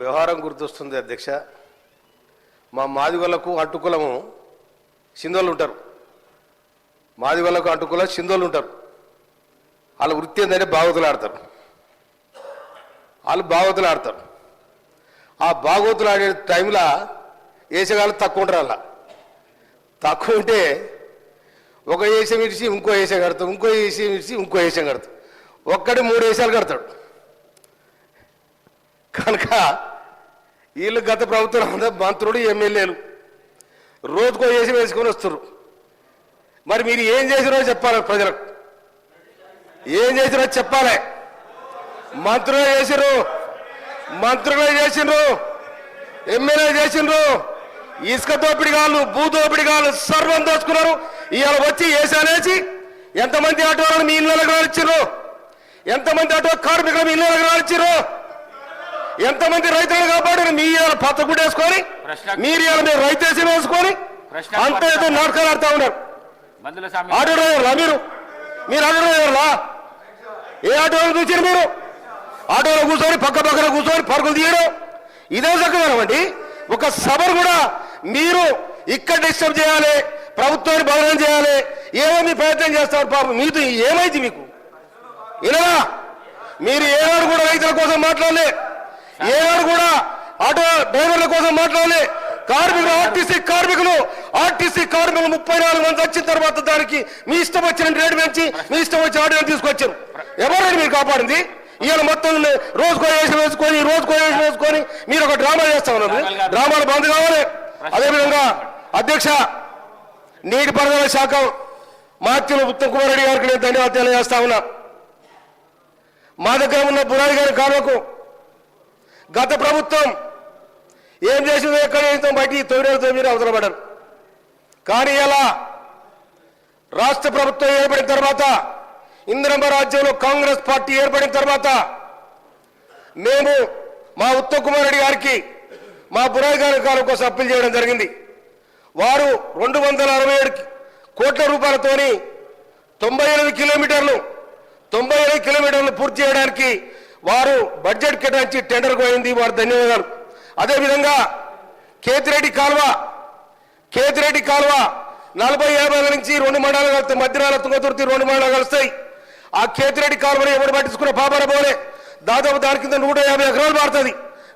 వ్యవహారం గుర్తొస్తుంది అధ్యక్ష. మా మాదిగొల్లకు అట్టుకులము సింధోళ్ళు ఉంటారు. మాదిగొల్లకు అట్టుకుల సింధోళ్ళు ఉంటారు. వాళ్ళ వృత్తి ఏంటంటే భాగవతులు ఆడతారు. వాళ్ళు భాగవతులు ఆడతారు. ఆ భాగవతులు ఆడే టైంలో వేసేగాళ్ళు తక్కువ ఉంటారు. అలా తక్కువ ఉంటే ఒక వేషం విడిచి ఇంకో వేషం కడతాడు, ఇంకో వేషం విడిచి ఇంకో వేషం కడతాడు. ఒక్కడి 3 వేషాలు కడతాడు. కనుక వీళ్ళు గత ప్రభుత్వం మంత్రులు ఎమ్మెల్యేలు రోజుకో వేషం వేసుకొని వస్తారు. మరి మీరు ఏం చేసిరో చెప్పాలి, ప్రజలకు ఏం చేసిరో చెప్పాలి. మంత్రులు చేసిండ్రు, ఎమ్మెల్యే చేసిండ్రు, ఇసుక దోపిడిగాళ్ళు, భూ దోపిడిగాళ్ళు సర్వం దోచుకున్నారు. ఇవాళ వచ్చి వేసానేసి ఎంతమంది ఆటోలను మీ ఇళ్ళకి రానిచ్చారు, ఎంతమంది ఆటో కార్మికులు మీ ఇళ్ళకి రానిచ్చారు, ఎంతమంది రైతులను కాపాడారు. మీ పత్త కూడా వేసుకొని మీరు రైతేసి వేసుకొని అంత ఏదో నాటకాలు ఆడుతూ ఉన్నారు. ఆటో డ్రైవర్లా మీరు ఆటో డ్రైవర్లా? ఏ ఆటోలో చూసారు మీరు? ఆటోలో కూర్చొని పక్కన కూర్చొని పరుగులు తీయడం ఇదే చక్కదనమండి. ఒక సభను కూడా మీరు ఇక్కడ డిస్టర్బ్ చేయాలి, ప్రభుత్వాన్ని బదనం చేయాలి, ఏమో మీ ప్రయత్నం చేస్తారు. పాపం మీతో ఏమైంది మీకు? ఇలా మీరు ఏనాడు కూడా రైతుల కోసం మాట్లాడలే, ఏనాడు కూడా ఆటో డ్రైవర్ల కోసం మాట్లాడలే. కార్మికులు ఆర్టీసీ కార్మికులు 34 మంది వచ్చిన తర్వాత దానికి మీ ఇష్టం వచ్చిన రేటు పెంచి మీ ఇష్టం వచ్చిన ఆటోలు తీసుకొచ్చారు. ఎవరైనా మీరు కాపాడింది? ఇవాళ మొత్తం రోజుకో వేషం వేసుకొని మీరు ఒక డ్రామా చేస్తా ఉన్నారు. డ్రామాలు బంద్ కావాలి. అదేవిధంగా అధ్యక్ష, నీటిపారుదల శాఖ మాత్యులు ఉత్తమ్ కుమార్ రెడ్డి గారికి నేను ధన్యవాదాలు తెలియజేస్తా ఉన్నా. మా దగ్గర ఉన్న బురాడి గారి కాలువకు గత ప్రభుత్వం ఏం చేసిందో ఎక్కడ చేస్తాం బయటికి తొమ్మిదేళ్ళతో మీరు అవసరపడ్డారు. కానీ ఇలా రాష్ట్ర ప్రభుత్వం ఏర్పడిన తర్వాత, ఇందిరమ్మ రాజ్యంలో కాంగ్రెస్ పార్టీ ఏర్పడిన తర్వాత మేము మా ఉత్తమ్ కుమార్ రెడ్డి గారికి మా బురాయి గారి కాలం కోసం అప్పీల్ చేయడం జరిగింది. వారు 267 కోట్ల రూపాయలతోని 98 కిలోమీటర్లు పూర్తి చేయడానికి వారు బడ్జెట్ కేటాయించి టెండర్కు అయింది. వారు ధన్యవాదాలు. అదేవిధంగా కేతిరెడ్డి కాలువ 40-50 నుంచి 2 మండలాలు కలుస్తాయి. మధ్యరాల తుంగతుర్తి 2 మండలాలు కలుస్తాయి. ఆ కేతిరెడ్డి కాలువని ఎవరు పట్టించుకున్న పాపన పోలే. దాదాపు దాని కింద 150 ఎకరాలు మారుతుంది.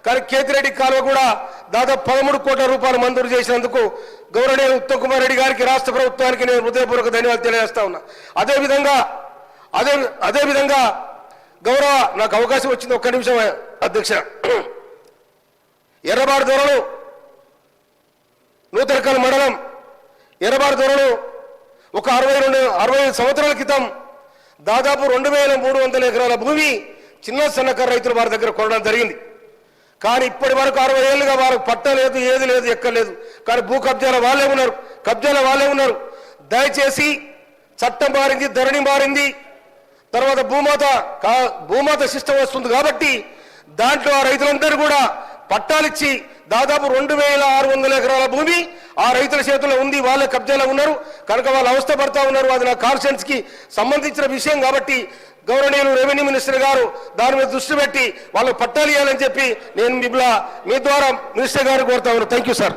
కానీ కేతిరెడ్డి కాలువ కూడా దాదాపు 13 కోట్ల రూపాయలు మంజూరు చేసినందుకు గౌరవనీయ ఉత్తమ్ కుమార్ రెడ్డి గారికి, రాష్ట్ర ప్రభుత్వానికి నేను హృదయపూర్వక ధన్యవాదాలు తెలియజేస్తా ఉన్నా. అదేవిధంగా గౌరవ నాకు అవకాశం వచ్చింది, ఒక్క నిమిషం అధ్యక్ష. ఎర్రబాడు దొరలు నూతనకల్ మండలం ఎర్రబాడు దొరలు ఒక 60 సంవత్సరాల క్రితం దాదాపు 2300 ఎకరాల భూమి చిన్న సన్నకారు రైతులు వారి దగ్గర కొనడం జరిగింది. కానీ ఇప్పటి వరకు 60 ఏళ్ళుగా వారికి పట్ట లేదు, ఏది లేదు, ఎక్కలేదు. కానీ భూ కబ్జాల వాళ్ళే ఉన్నారు. దయచేసి చట్టం మారింది, ధరణి మారింది, తర్వాత భూమాత సిస్టమ్ వస్తుంది. కాబట్టి దాంట్లో ఆ రైతులందరూ కూడా పట్టాలిచ్చి దాదాపు 2600 ఎకరాల భూమి ఆ రైతుల చేతుల్లో ఉంది. వాళ్ళ కబ్జాలో ఉన్నారు. కనుక వాళ్ళు అవస్థ పడతా ఉన్నారు. అది నా కాన్షియన్స్ కి సంబంధించిన విషయం. కాబట్టి గౌరవనీయులు రెవెన్యూ మినిస్టర్ గారు దాని మీద దృష్టి పెట్టి వాళ్ళు పట్టాలు ఇవ్వాలని చెప్పి నేను మీ ద్వారా మినిస్టర్ గారు కోరుతా ఉన్నాను. Thank you sir.